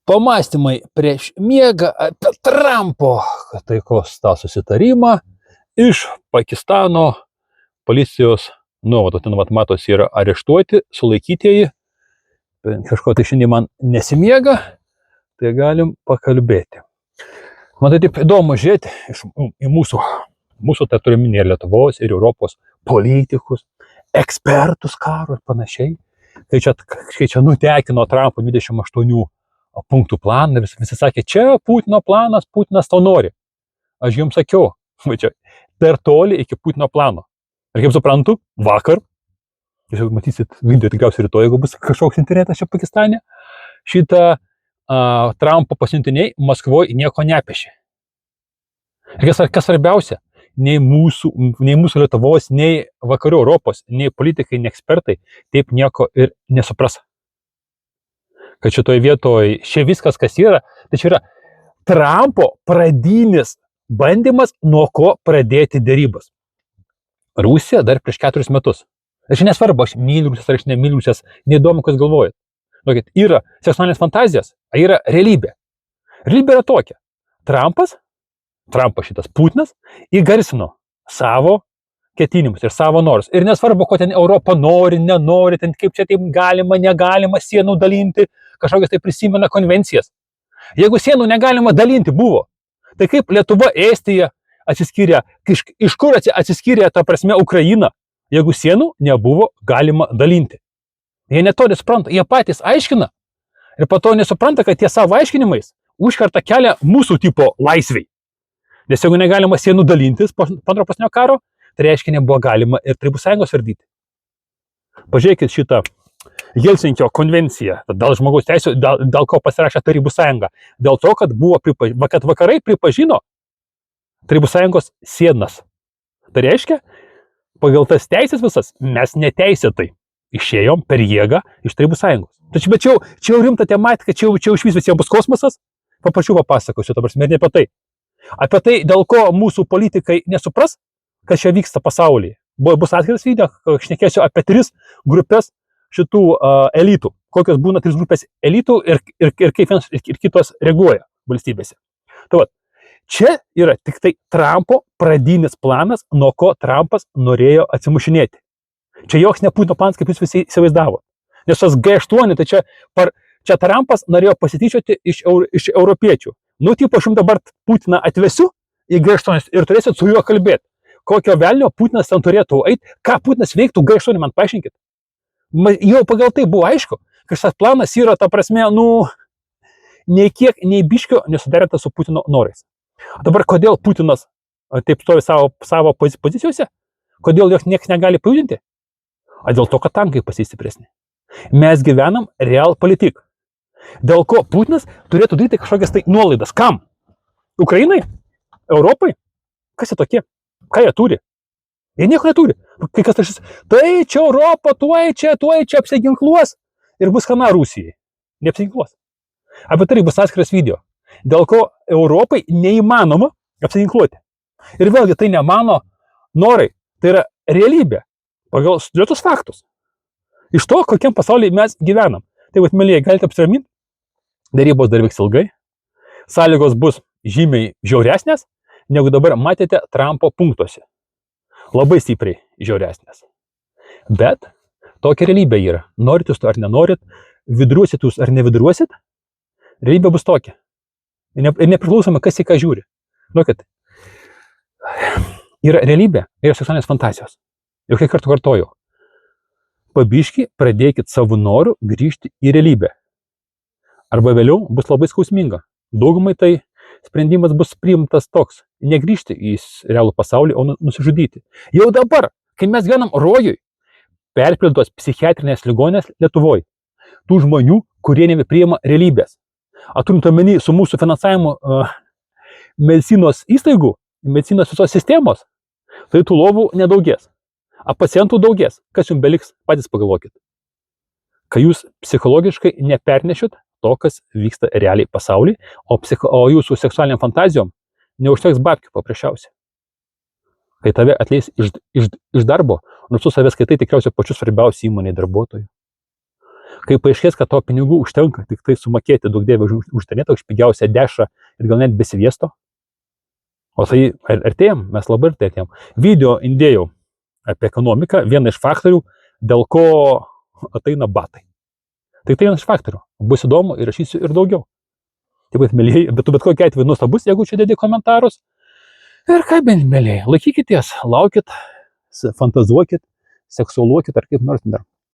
Pamąstymai prieš miegą apie Trumpo taikos tą susitarimą iš Pakistano policijos nuovado. Ten matosi yra areštuoti, sulaikytieji. Kažko tai šiandien man nesimiega, tai galim pakalbėti. Man tai taip įdomu žiūrėti į mūsų tai turime ir Lietuvos, ir Europos politikus, ekspertus karo ir panašiai. Kai čia nutekino Trumpo 28 punktų planą, visi sakė, čia Putino planas, Putinas to nori. Aš jums sakiau, čia per toli iki Putino plano. Ir kaip suprantu, vakar, jūs matysit video tikriausiai rytoj, jeigu bus kažkoks internetas čia Pakistane, šitą Trumpo pasiuntiniai Maskvoje nieko nepešė. Ir kas svarbiausia, nei mūsų Lietuvos, nei vakarų Europos, nei politikai, nei ekspertai taip nieko ir nesupras. Kad šitoje vietoje čia viskas, kas yra, tai čia yra Trumpo pradinis bandymas, nuo ko pradėti derybas. Rusija dar prieš 4 metus. Ir čia nesvarbu, aš myliu Rusijas ar aš nemyliu Rusijas, neįdomu, kas galvojat. Yra seksualinės fantazijas, a yra realybė. Realybė yra tokia. Trumpas šitas Putinas įgarsino savo ketinimus ir savo norus. Ir nesvarbu, ko ten Europa nori, nenori, ten kaip čia taip galima, negalima sienų dalinti, kažkokias tai prisimena konvencijas. Jeigu sienų negalima dalinti buvo, tai kaip Lietuva, Estija atsiskyrė, iš kur atsiskyrė ta prasme Ukraina, jeigu sienų nebuvo galima dalinti. Jie netoli supranta, jie patys aiškina ir po to nesupranta, kad tie savo aiškinimais užkerta kelią mūsų tipo laisviai. Nes jeigu negalima sienų dalintis po antro pasaulinio karo, tai reiškia nebuvo galima ir Tarybų Sąjungos ardyti. Pažiūrėkit šitą Helsinkio konvenciją dėl žmogaus teisių, dėl ko pasirašė Tarybų Sąjunga. Dėl to, kad vakarai pripažino Tarybų Sąjungos sienas. Tai reiškia, pagal tas teisės visas mes neteisėtai išėjom per jėgą iš Tarybų Sąjungos. Tačiau, bet čia jau rimta tematika, čia jau iš vis visiems bus kosmosas. Paprašiau papasakosiu, ta prasme, ir ne apie tai. Apie tai, dėl ko mūsų politikai nesupras, kas čia vyksta pasaulyje. Bus atskiras video, šnekėsiu apie 3 grupės šitų elitų. Kokios būna 3 grupės elitų ir kaip vienas ir kitos reaguoja valstybėse. Tai va, čia yra tik tai Trumpo pradinis planas, nuo ko Trumpas norėjo atsimušinėti. Čia joks ne Putino planas, kaip jūs visi įsivaizdavo. Nes tas G8, tai čia Trumpas norėjo pasityčioti iš europiečių. Nu, tipo, aš jums dabar Putiną atvesiu į G8 ir turėsit su juo kalbėti. Kokio velnio Putinas ten turėtų eiti, ką Putinas veiktų G8, man paaiškinkit. Jau pagal tai buvo aišku, kad šitas planas yra, ta prasme, nei kiek, nei biškio nesuderintas su Putino norais. Dabar kodėl Putinas taip stovi savo pozicijose? Kodėl jos niekas negali pajudinti? A dėl to, kad tankai pasistipresni. Mes gyvenam realpolitik. Dėl ko Putinas turėtų daryti kažkokias tai nuolaidas. Kam? Ukrainai? Europai? Kas jie tokie? Ką jie turi? Jie nieko neturi. Kai kas tašys, tai čia Europa, tuoj čia apsiginkluos ir bus hana Rusijai. Neapsiginkluos. Apie tai bus atskiras video. Dėl ko Europai neįmanoma apsiginkluoti. Ir vėlgi tai ne mano norai, tai yra realybė. Pagal sudėtus faktus. Iš to, kokiam pasaulyje mes gyvenam. Tai vat, mėlyje, galite apsiraminti. Darybos dar vyks ilgai. Sąlygos bus žymiai žiauresnės, negu dabar matėte Trumpo punktuose. Labai stipriai žiauresnės. Bet tokia realybė yra. Norit jūs to ar nenorit, vidruosit jūs ar nevidruosit, realybė bus tokia. Ir nepriklausoma, kas į ką žiūri. Kad yra realybė ir seksualinės fantazijos. Jau kiek kartų kartoju. Pabiški pradėkit savo norų grįžti į realybę. Arba vėliau bus labai skausminga. Daugumai tai sprendimas bus priimtas toks. Negrįžti į realų pasaulį, o nusižudyti. Jau dabar, kai mes gyvenam rojui, perpildytos psichiatrinės ligonės Lietuvoje, tų žmonių, kurie nebepriima realybės. Turint omeny su mūsų finansavimu medicinos įstaigų, medicinos visos sistemos, tai tų lovų nedaugės. A pacientų daugės. Kas jums beliks, patys pagalvokit. Kai jūs psichologiškai nepernešit to, kas vyksta realiai pasaulyje, o jūsų seksualiniam fantazijom neužteks babkių paprasčiausiai. Kai tave atleis iš darbo, nors tu savęs skaitai tikriausiai pačius svarbiausių įmonėje darbuotojų. Kai paaiškės, kad to pinigų užtenka tik tai sumokėti daug dievę už internetą, už pigiausią dešrą ir gal net be sviesto, o tai artėjom, mes labai artėjom. Video indėjau apie ekonomiką, vieną iš faktorių, dėl ko ateina batai. Tai vienas iš faktorių. Bus įdomu ir rašysiu ir daugiau. Taip pat, mėlyjei, bet kokiu atveju nuostabus, jeigu čia dedi komentarus. Ir ką, mėlyjei, laikykitės, laukit, fantazuokit, seksualuokit ar kaip nors dar.